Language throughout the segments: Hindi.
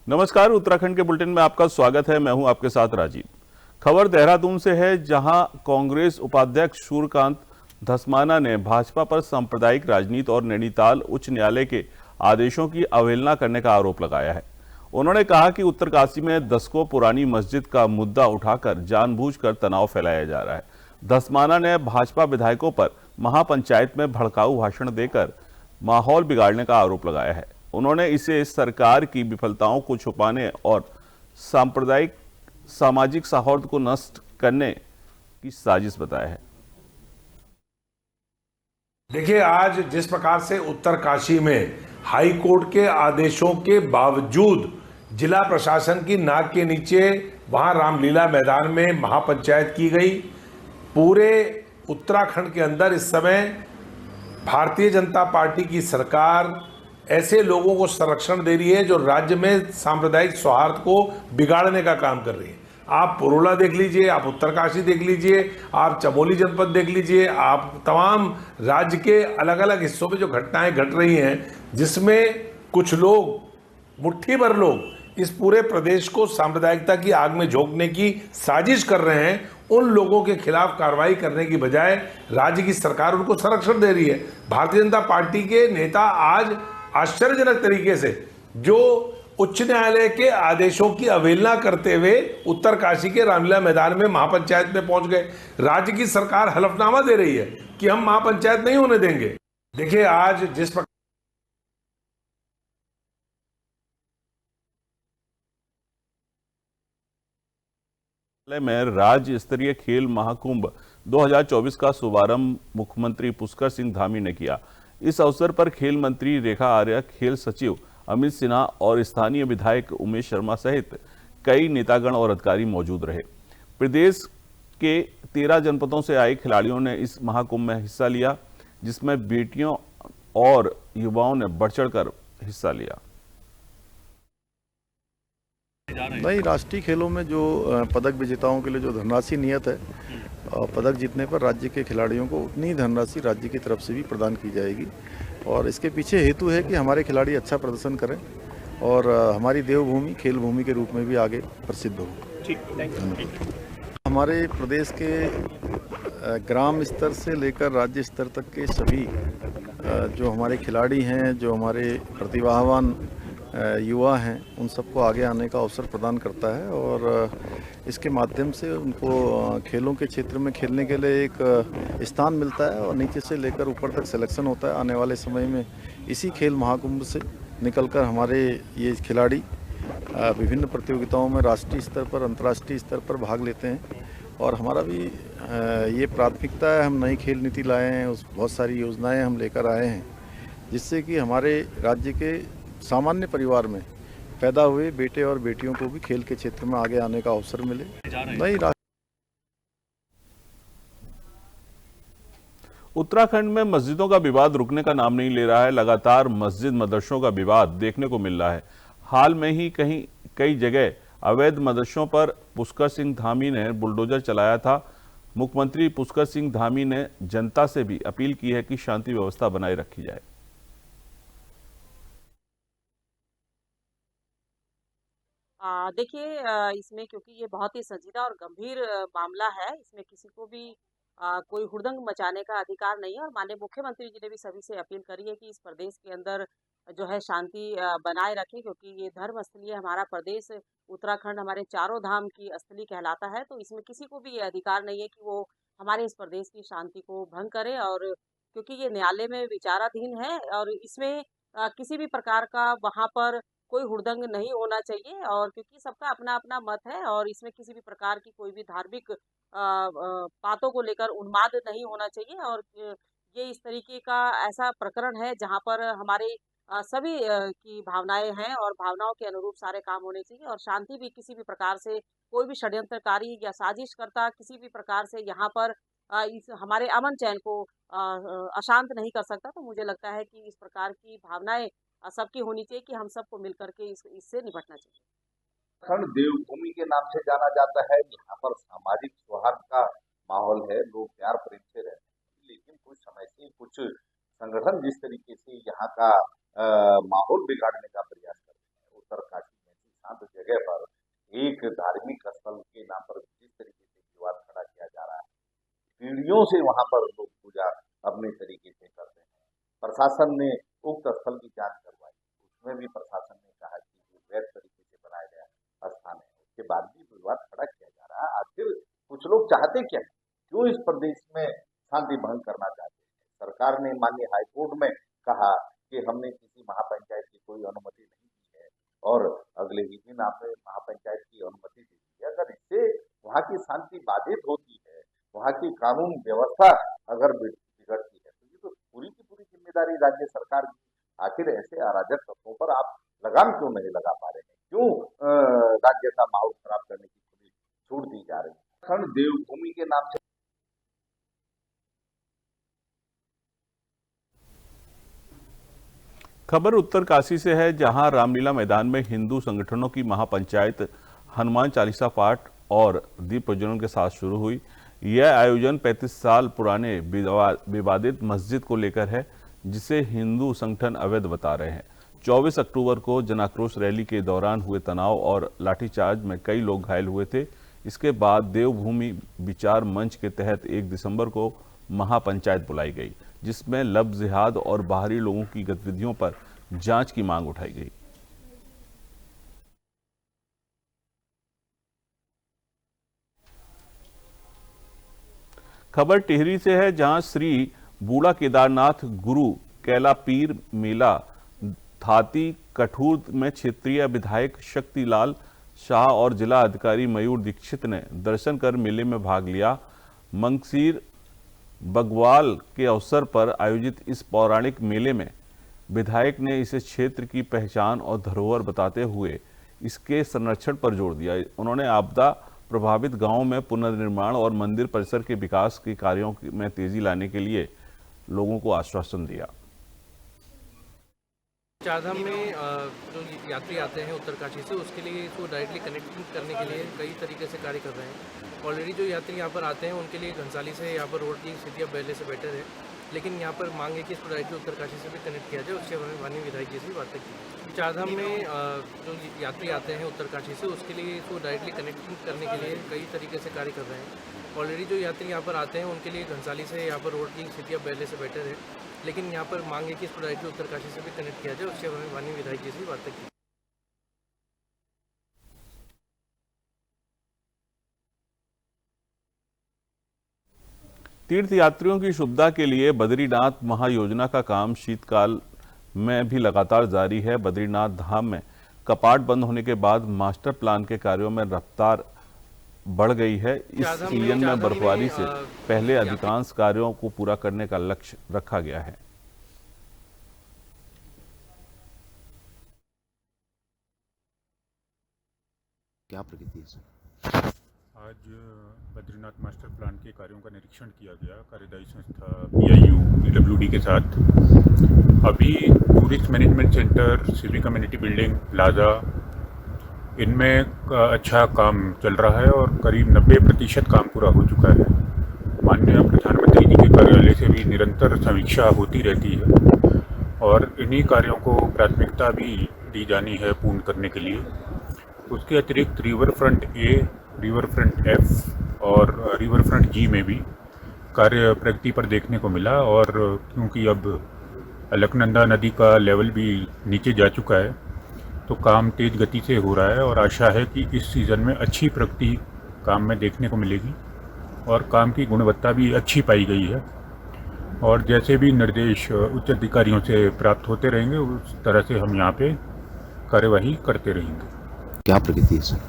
नमस्कार, उत्तराखंड के बुलेटिन में आपका स्वागत है। मैं हूं आपके साथ राजीव। खबर देहरादून से है, जहां कांग्रेस उपाध्यक्ष सूर्यकांत धस्माना ने भाजपा पर सांप्रदायिक राजनीति और नैनीताल उच्च न्यायालय के आदेशों की अवहेलना करने का आरोप लगाया है। उन्होंने कहा कि उत्तरकाशी में दशकों पुरानी मस्जिद का मुद्दा उठाकर जानबूझकर तनाव फैलाया जा रहा है। धस्माना ने भाजपा विधायकों पर महापंचायत में भड़काऊ भाषण देकर माहौल बिगाड़ने का आरोप लगाया है। उन्होंने इसे सरकार की विफलताओं को छुपाने और सांप्रदायिक सामाजिक सौहार्द को नष्ट करने की साजिश बताया है। देखिए, आज जिस प्रकार से उत्तरकाशी में हाई कोर्ट के आदेशों के बावजूद जिला प्रशासन की नाक के नीचे वहां रामलीला मैदान में महापंचायत की गई। पूरे उत्तराखंड के अंदर इस समय भारतीय जनता पार्टी की सरकार ऐसे लोगों को संरक्षण दे रही है जो राज्य में सांप्रदायिक सौहार्द को बिगाड़ने का काम कर रही है। आप पुरोला देख लीजिए, आप उत्तरकाशी देख लीजिए, आप चमोली जनपद देख लीजिए, आप तमाम राज्य के अलग अलग हिस्सों में जो घटनाएं घट रही हैं, जिसमें कुछ लोग, मुट्ठी भर लोग इस पूरे प्रदेश को सांप्रदायिकता की आग में झोंकने की साजिश कर रहे हैं। उन लोगों के खिलाफ कार्रवाई करने की बजाय राज्य की सरकार उनको संरक्षण दे रही है। भारतीय जनता पार्टी के नेता आज आश्चर्यजनक तरीके से जो उच्च न्यायालय के आदेशों की अवहेलना करते हुए उत्तरकाशी के रामलीला मैदान में महापंचायत में पहुंच गए। राज्य की सरकार हलफनामा दे रही है कि हम महापंचायत नहीं होने देंगे। देखिए, आज जिस प्रकार में राज्य स्तरीय खेल महाकुंभ 2024 का शुभारंभ मुख्यमंत्री पुष्कर सिंह धामी ने किया। इस अवसर पर खेल मंत्री रेखा आर्या, खेल सचिव अमित सिन्हा और स्थानीय विधायक उमेश शर्मा सहित कई नेतागण और अधिकारी मौजूद रहे। प्रदेश के 13 जनपदों से आए खिलाड़ियों ने इस महाकुंभ में हिस्सा लिया, जिसमें बेटियों और युवाओं ने बढ़ चढ़कर हिस्सा लिया। नहीं, राष्ट्रीय खेलों में जो पदक विजेताओं के लिए जो धनराशि नियत है, पदक जीतने पर राज्य के खिलाड़ियों को उतनी ही धनराशि राज्य की तरफ से भी प्रदान की जाएगी। और इसके पीछे हेतु है कि हमारे खिलाड़ी अच्छा प्रदर्शन करें और हमारी देवभूमि खेल भूमि के रूप में भी आगे प्रसिद्ध हो। हमारे प्रदेश के ग्राम स्तर से लेकर राज्य स्तर तक के सभी जो हमारे खिलाड़ी हैं, जो हमारे प्रतिभावान युवा हैं, उन सबको आगे आने का अवसर प्रदान करता है और इसके माध्यम से उनको खेलों के क्षेत्र में खेलने के लिए एक स्थान मिलता है और नीचे से लेकर ऊपर तक सिलेक्शन होता है। आने वाले समय में इसी खेल महाकुंभ से निकलकर हमारे ये खिलाड़ी विभिन्न प्रतियोगिताओं में राष्ट्रीय स्तर पर, अंतर्राष्ट्रीय स्तर पर भाग लेते हैं। और हमारा भी ये प्राथमिकता है, हम नई खेल नीति लाए हैं, उस बहुत सारी योजनाएं हम लेकर आए हैं, जिससे कि हमारे राज्य के सामान्य परिवार में पैदा हुए बेटे और बेटियों को भी खेल के क्षेत्र में आगे आने का अवसर मिले। नहीं, उत्तराखंड में मस्जिदों का विवाद रुकने का नाम नहीं ले रहा है। लगातार मस्जिद मदरसों का विवाद देखने को मिल रहा है। हाल में ही कई जगह अवैध मदरसों पर पुष्कर सिंह धामी ने बुलडोजर चलाया था। मुख्यमंत्री पुष्कर सिंह धामी ने जनता से भी अपील की है कि शांति व्यवस्था बनाए रखी जाए। देखिए, इसमें क्योंकि ये बहुत ही संजीदा और गंभीर मामला है, इसमें किसी को भी कोई हुड़दंग मचाने का अधिकार नहीं है। और माननीय मुख्यमंत्री जी ने भी सभी से अपील करी है कि इस प्रदेश के अंदर जो है शांति बनाए रखें, क्योंकि ये धर्म स्थलीय हमारा प्रदेश उत्तराखंड हमारे चारों धाम की स्थली कहलाता है। तो इसमें किसी को भी ये अधिकार नहीं है कि वो हमारे इस प्रदेश की शांति को भंग करे। और क्योंकि ये न्यायालय में विचाराधीन है और इसमें किसी भी प्रकार का वहाँ पर कोई हुड़दंग नहीं होना चाहिए। और क्योंकि सबका अपना अपना मत है और इसमें किसी भी प्रकार की कोई भी धार्मिक बातों को लेकर उन्माद नहीं होना चाहिए। और ये इस तरीके का ऐसा प्रकरण है जहाँ पर हमारे सभी की भावनाएं हैं और भावनाओं के अनुरूप सारे काम होने चाहिए। और शांति भी किसी भी प्रकार से कोई भी षड्यंत्रकारी या साजिश करता किसी भी प्रकार से यहाँ पर इस हमारे अमन चैन को अशांत नहीं कर सकता। तो मुझे लगता है कि इस प्रकार की भावनाएं सबकी होनी चाहिए कि हम सबको मिलकर के इससे निपटना चाहिए। उत्तराखंड देवभूमि के नाम से जाना जाता है। यहाँ पर सामाजिक सौहार्द का माहौल है, लोग प्यार प्रेम से रहते हैं। लेकिन कुछ समय से कुछ संगठन जिस तरीके से यहाँ का माहौल बिगाड़ने का प्रयास करते हैं, उत्तरकाशी में जगह पर एक धार्मिक स्थल के नाम पर जिस तरीके से विवाद खड़ा किया जा रहा है, पीढ़ियों से वहां पर लोग पूजा अपने तरीके से करते हैं। प्रशासन ने उक्त स्थल की जांच करवाई, उसमें भी प्रशासन ने कहा कि ये वैध तरीके से बनाया गया स्थान है, उसके बाद भी विवाद खड़ा किया जा रहा है। आखिर कुछ लोग चाहते क्या है, क्यों इस प्रदेश में शांति भंग करना चाहते हैं? सरकार ने माननीय हाईकोर्ट में कहा कि हमने किसी महापंचायत की कोई अनुमति नहीं दी है और अगले ही दिन आपने महापंचायत की अनुमति दे दी है। अगर इससे वहां की शांति बाधित होती है, वहां की कानून व्यवस्था अगर बिगड़ती है, तो ये तो पूरी की पूरी जिम्मेदारी राज्य सरकार की। आखिर ऐसे अराजक तत्वों पर आप लगाम क्यों नहीं लगा पा रहे हैं? क्यों राज्य का माहौल खराब करने की पूरी छूट दी जा रही है? खंड देवभूमि के नाम से खबर उत्तरकाशी से है, जहां रामलीला मैदान में हिंदू संगठनों की महापंचायत हनुमान चालीसा पाठ और दीप प्रज्वलन के साथ शुरू हुई। यह आयोजन 35 साल पुराने विवादित मस्जिद को लेकर है, जिसे हिंदू संगठन अवैध बता रहे हैं। 24 अक्टूबर को जनाक्रोश रैली के दौरान हुए तनाव और लाठीचार्ज में कई लोग घायल हुए थे। इसके बाद देवभूमि विचार मंच के तहत 1 दिसंबर को महापंचायत बुलाई गई, जिसमें लव जिहाद और बाहरी लोगों की गतिविधियों पर जांच की मांग उठाई गई। खबर टिहरी से है, जहां श्री बूढ़ा केदारनाथ गुरु कैला पीर मेला थाती कठूर में क्षेत्रीय विधायक शक्तिलाल शाह और जिला अधिकारी मयूर दीक्षित ने दर्शन कर मेले में भाग लिया। मंगसीर बगवाल के अवसर पर आयोजित इस पौराणिक मेले में विधायक ने इसे क्षेत्र की पहचान और धरोहर बताते हुए इसके संरक्षण पर जोर दिया। उन्होंने आपदा प्रभावित गांवों में पुनर्निर्माण और मंदिर परिसर के विकास के कार्यों में तेजी लाने के लिए लोगों को आश्वासन दिया। चारधाम में जो यात्री आते हैं उत्तरकाशी से, उसके लिए इसको डायरेक्टली कनेक्टिंग करने के लिए कई तरीके से कार्य कर रहे हैं। ऑलरेडी जो यात्री यहाँ पर आते हैं उनके लिए घनसाली से यहाँ पर रोड की स्थिति अब पहले से बेटर है, लेकिन यहाँ पर मांग है कि इसको डायरेक्टली उत्तरकाशी से भी कनेक्ट किया जाए। उससे हमें माननीय विधायक जी से भी बातें की। चारधाम में जो यात्री आते हैं उत्तरकाशी से, उसके लिए इसको डायरेक्टली कनेक्टिंग करने के लिए कई तरीके से कार्य कर रहे हैं। ऑलरेडी जो यात्री यहाँ पर आते हैं उनके लिए घनसाली से यहाँ पर रोड की स्थिति अब पहले से बेटर है, लेकिन यहाँ पर मांग है कि इसको डायरेक्टली उत्तरकाशी से भी कनेक्ट किया जाए। उससे हमें माननीय विधायक जी से भी बातें की। तीर्थ यात्रियों की सुविधा के लिए बद्रीनाथ महायोजना का काम शीतकाल में भी लगातार जारी है। बद्रीनाथ धाम में कपाट बंद होने के बाद मास्टर प्लान के कार्यों में रफ्तार बढ़ गई है। इस सीजन में बर्फबारी से पहले अधिकांश कार्यों को पूरा करने का लक्ष्य रखा गया है। क्या प्रगति है सर? आज बद्रीनाथ मास्टर प्लान के कार्यों का निरीक्षण किया गया कार्यदायी संस्था PIU PWD के साथ। अभी tourist management centre, civic community building, plaza, इनमें अच्छा काम चल रहा है और करीब 90% काम पूरा हो चुका है। माननीय प्रधानमंत्री जी के कार्यालय से भी निरंतर समीक्षा होती रहती है और इन्हीं कार्यों को प्राथमिकता भी दी जानी है पूर्ण करने के लिए। उसके अतिरिक्त river front A, river front F और रिवर फ्रंट G में भी कार्य प्रगति पर देखने को मिला। और क्योंकि अब अलकनंदा नदी का लेवल भी नीचे जा चुका है, तो काम तेज गति से हो रहा है और आशा है कि इस सीज़न में अच्छी प्रगति काम में देखने को मिलेगी और काम की गुणवत्ता भी अच्छी पाई गई है। और जैसे भी निर्देश उच्च अधिकारियों से प्राप्त होते रहेंगे, उस तरह से हम यहाँ पे कार्यवाही करते रहेंगे। क्या प्रगति है सर?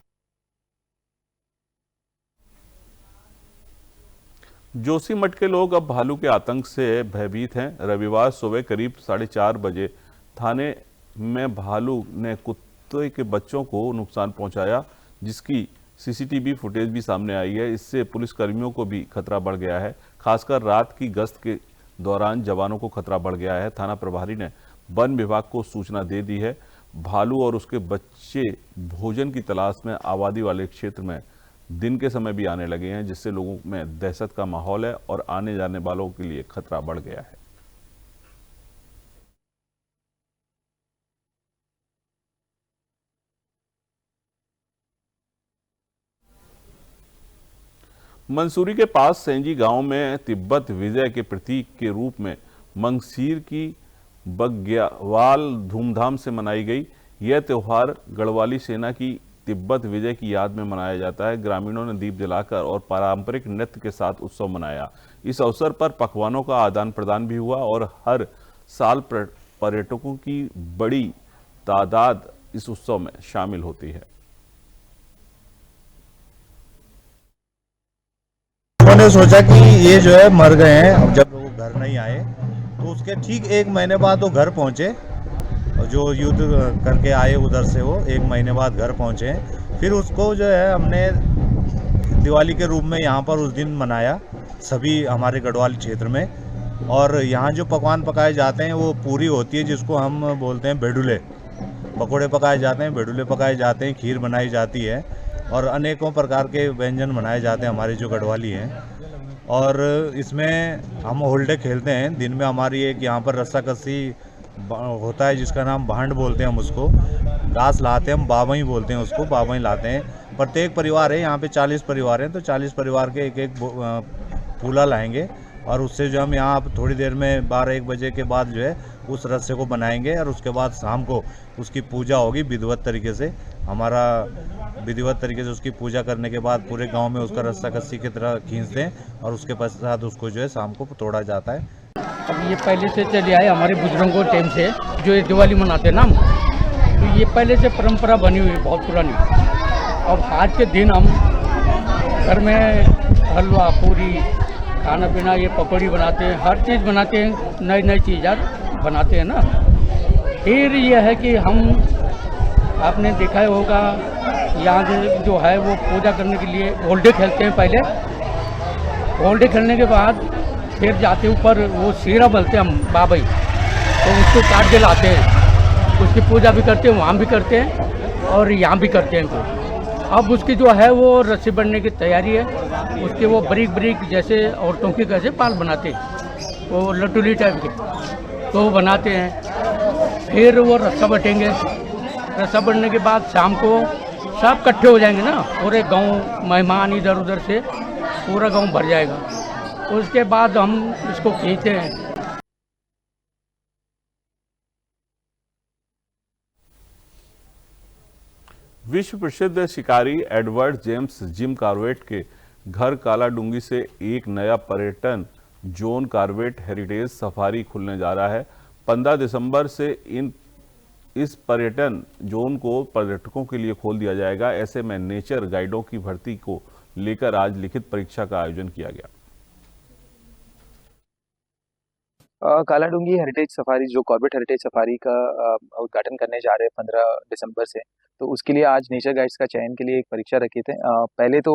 जोशीमठ के लोग अब भालू के आतंक से भयभीत हैं। रविवार सुबह करीब 4:30 बजे थाने में भालू ने कुत्ते के बच्चों को नुकसान पहुंचाया, जिसकी CCTV फुटेज भी सामने आई है। इससे पुलिसकर्मियों को भी खतरा बढ़ गया है। खासकर रात की गश्त के दौरान जवानों को खतरा बढ़ गया है। थाना प्रभारी ने वन विभाग को सूचना दे दी है। भालू और उसके बच्चे भोजन की तलाश में आबादी वाले क्षेत्र में दिन के समय भी आने लगे हैं, जिससे लोगों में दहशत का माहौल है और आने जाने वालों के लिए खतरा बढ़ गया है। मंसूरी के पास सेंजी गांव में तिब्बत विजय के प्रतीक के रूप में मंगसीर की बग्यावाल धूमधाम से मनाई गई। यह त्यौहार गढ़वाली सेना की तिब्बत विजय की याद में मनाया जाता है। ग्रामीणों ने दीप जलाकर और पारंपरिक नृत्य के साथ उत्सव मनाया। इस अवसर पर पकवानों का आदान प्रदान भी हुआ और हर साल पर्यटकों की बड़ी तादाद इस उत्सव में शामिल होती है। उन्होंने सोचा कि ये जो है मर गए हैं, अब जब वो घर नहीं आए तो उसके ठीक 1 महीने बाद वो घर पहुंचे। और जो युद्ध करके आए उधर से वो 1 महीने बाद घर पहुंचे। फिर उसको जो है हमने दिवाली के रूप में यहाँ पर उस दिन मनाया सभी हमारे गढ़वाल क्षेत्र में। और यहाँ जो पकवान पकाए जाते हैं वो पूरी होती है, जिसको हम बोलते हैं बेडुले। पकोड़े पकाए जाते हैं, बेडुले पकाए जाते हैं, खीर बनाई जाती है और अनेकों प्रकार के व्यंजन बनाए जाते हैं हमारे जो गढ़वाली हैं। और इसमें हम होल्डे खेलते हैं। दिन में हमारी एक यहाँ पर रस्साकसी होता है जिसका नाम भांड बोलते हैं हम उसको। घास लाते हैं, हम बाबई बोलते हैं उसको, बाबई लाते हैं। प्रत्येक परिवार है, यहाँ पे 40 परिवार हैं तो 40 परिवार के एक फूला लाएंगे और उससे जो हम यहाँ थोड़ी देर में 12-1 बजे के बाद जो है उस रस्से को बनाएंगे और उसके बाद शाम को उसकी पूजा होगी विधिवत तरीके से। हमारा विधिवत तरीके से उसकी पूजा करने के बाद पूरे गांव में उसका रस्सा कस्सी की तरह खींचते हैं और उसके पश्चात उसको जो है शाम को तोड़ा जाता है। अब ये पहले से चले आए हमारे बुजुर्गों टाइम से जो ये दिवाली मनाते हैं ना, तो ये पहले से परंपरा बनी हुई है, बहुत पुरानी। अब आज के दिन हम घर में हलवा पूरी खाना पीना ये पकौड़ी बनाते हैं, हर चीज़ बनाते हैं, नई नई चीज़ बनाते हैं ना। फिर ये है कि हम आपने देखा होगा यहाँ जो है वो पूजा करने के लिए होल्डे खेलते हैं। पहले होल्डे खेलने के बाद फिर जाते ऊपर वो सीरा बोलते हैं हम बाबई, तो उसको काट के लाते हैं, उसकी पूजा भी करते हैं, वहाँ भी करते हैं और यहाँ भी करते हैं इनको। अब उसकी जो है वो रस्सी बनने की तैयारी है, उसके वो बारीक बारीक जैसे औरतों की कैसे पाल बनाते हैं वो लटूली टाइप के, तो वो बनाते हैं। फिर वो रस्सा बटेंगे, रस्सा बनने के बाद शाम को सब इकट्ठे हो जाएंगे ना, पूरे गांव मेहमान इधर उधर से पूरा गांव भर जाएगा। उसके बाद हम इसको खींचते हैं। विश्व प्रसिद्ध शिकारी एडवर्ड जेम्स जिम कॉर्बेट के घर कालाडूंगी से एक नया पर्यटन जोन कॉर्बेट हेरिटेज सफारी खुलने जा रहा है। 15 दिसंबर से इस पर्यटन जोन को पर्यटकों के लिए खोल दिया जाएगा। ऐसे में नेचर गाइडों की भर्ती को लेकर आज लिखित परीक्षा का आयोजन किया गया। कालाडूंगी हेरिटेज सफारी जो कॉर्बेट हेरिटेज सफारी का उद्घाटन करने जा रहे हैं 15 दिसंबर से, तो उसके लिए आज नेचर गाइड्स का चयन के लिए एक परीक्षा रखे थे। पहले तो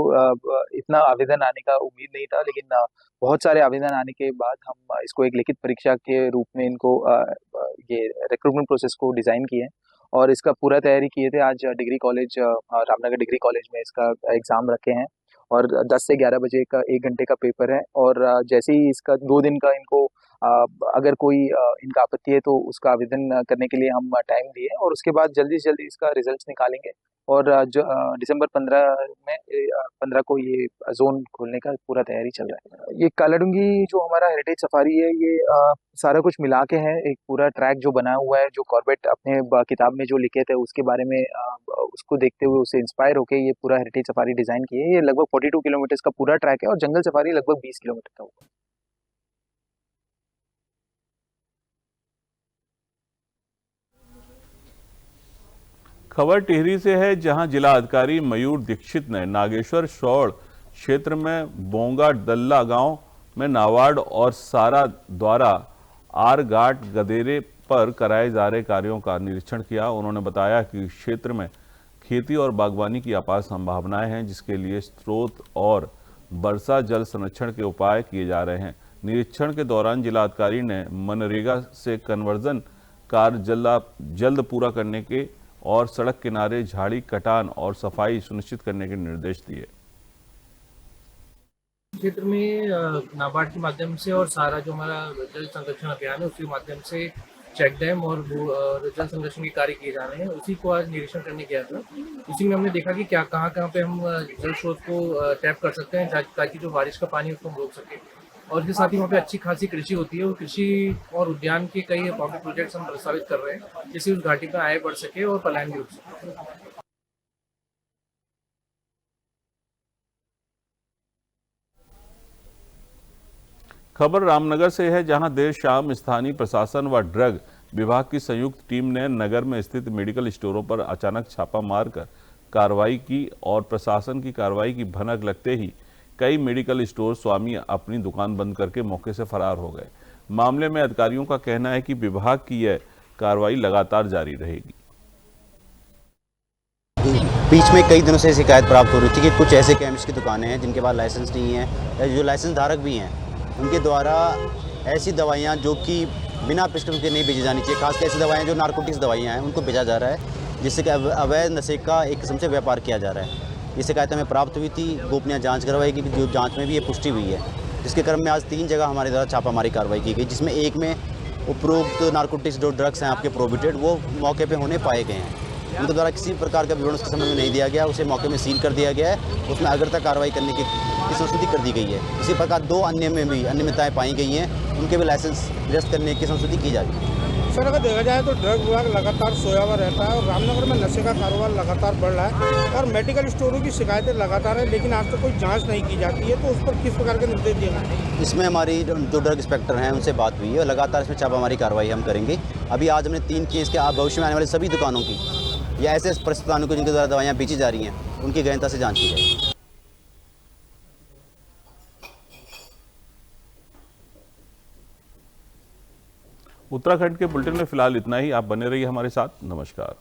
इतना आवेदन आने का उम्मीद नहीं था, लेकिन बहुत सारे आवेदन आने के बाद हम इसको एक लिखित परीक्षा के रूप में इनको ये रिक्रूटमेंट प्रोसेस को डिज़ाइन किए और इसका पूरा तैयारी किए थे। आज degree college Ramnagar degree college में इसका एग्ज़ाम रखे हैं और 10 से 11 बजे का 1 घंटे का पेपर है। और जैसे ही इसका 2 दिन का इनको अगर कोई इनका आपत्ति है तो उसका आवेदन करने के लिए हम टाइम दिए और उसके बाद जल्दी से जल्दी इसका रिजल्ट्स निकालेंगे और दिसंबर 15 को ये जोन खोलने का पूरा तैयारी चल रहा है। ये कालाडूंगी जो हमारा हेरिटेज सफारी है, ये सारा कुछ मिला के है, एक पूरा ट्रैक जो बना हुआ है, जो कॉर्बेट अपने किताब में जो लिखे थे उसके बारे में उसको देखते हुए उससे इंस्पायर होकर ये पूरा हेरिटेज सफारी डिज़ाइन की है। ये लगभग 42 किलोमीटर का पूरा ट्रैक है और जंगल सफारी लगभग 20 किलोमीटर का होगा। खबर टिहरी से है, जहां जिला अधिकारी मयूर दीक्षित ने नागेश्वर शौड़ क्षेत्र में बोंगा डल्ला गांव में नाबार्ड और सारा द्वारा आर घाट गदेरे पर कराए जा रहे कार्यों का निरीक्षण किया। उन्होंने बताया कि क्षेत्र में खेती और बागवानी की अपार संभावनाएं हैं, जिसके लिए स्रोत और वर्षा जल संरक्षण के उपाय किए जा रहे हैं। निरीक्षण के दौरान जिलाधिकारी ने मनरेगा से कन्वर्जन कार्य जल्द पूरा करने के और सड़क किनारे झाड़ी कटान और सफाई सुनिश्चित करने के निर्देश दिए। क्षेत्र में नाबार्ड के माध्यम से और सारा जो हमारा जल संरक्षण अभियान है उसके माध्यम से चेक डैम और जल संरक्षण के कार्य किए जा रहे हैं, उसी को आज निरीक्षण करने गया था। उसी में हमने देखा कि क्या कहाँ पे हम जल स्रोत को टैप कर सकते हैं ताकि जो बारिश का पानी है उसको हम रोक सकें। और इसके साथ ही वहाँ पे अच्छी खासी कृषि होती है और कृषि और उद्यान के कई प्रोजेक्ट्स हम प्रस्तावित कर रहे हैं, जिससे उस घाटी पर आय बढ़ सके और पलायन भी रुक सके। खबर रामनगर से है, जहां देर शाम स्थानीय प्रशासन व ड्रग विभाग की संयुक्त टीम ने नगर में स्थित मेडिकल स्टोरों पर अचानक छापा मारकर कार्रवाई की और प्रशासन की कार्रवाई की भनक लगते ही कई मेडिकल स्टोर स्वामी अपनी दुकान बंद करके मौके से फरार हो गए। मामले में अधिकारियों का कहना है कि विभाग की यह कार्रवाई लगातार जारी रहेगी। बीच में कई दिनों से शिकायत प्राप्त हो रही थी कि कुछ ऐसे केमिस्ट की दुकानें हैं जिनके पास लाइसेंस नहीं है या जो लाइसेंस धारक भी हैं उनके द्वारा ऐसी दवाइयाँ जो कि बिना प्रिस्क्रिप्शन के नहीं बेची जानी चाहिए, खासकर ऐसी दवाइयाँ जो नारकोटिक्स दवाइयाँ हैं उनको बेचा जा रहा है, जिससे कि अवैध नशे का एक किस्म से व्यापार किया जा रहा है। ये शिकायत हमें प्राप्त हुई थी, गोपनीय जांच करवाई गई, जो जांच में भी ये पुष्टि हुई है, जिसके क्रम में आज 3 जगह हमारे द्वारा छापामारी कार्रवाई की गई, जिसमें एक में उपरोक्त नारकोटिक्स जो ड्रग्स हैं आपके प्रोहिबिटेड वो मौके पे होने पाए गए हैं। उनके द्वारा किसी प्रकार का विवरण उसके संबंध में नहीं दिया गया, उसे मौके में सील कर दिया गया है, उसमें अग्रता कार्रवाई करने की संस्तुति कर दी गई है। इसी प्रकार 2 अन्य में भी अनियमितताएं पाई गई हैं, उनके भी लाइसेंस निरस्त करने की संस्तुति की जा रही है। सर, अगर देखा जाए तो ड्रग विभाग लगातार सोया हुआ रहता है और रामनगर में नशे का कारोबार लगातार बढ़ रहा है और मेडिकल स्टोरों की शिकायतें लगातार है, लेकिन आज तक कोई जांच नहीं की जाती है, तो उस पर किस प्रकार के निर्देश दिए गए? इसमें हमारी जो ड्रग इंस्पेक्टर हैं उनसे बात हुई है और लगातार इसमें छापामारी कार्रवाई हम करेंगे। अभी आज हमने 3 केस के भविष्य में आने वाली सभी दुकानों की या ऐसे प्रतिष्ठानों को जिनके द्वारा दवाइयाँ बेची जा रही हैं उनकी गहनता से जाँच की जाएगी। उत्तराखंड के बुलेटिन में फिलहाल इतना ही। आप बने रहिए हमारे साथ। नमस्कार।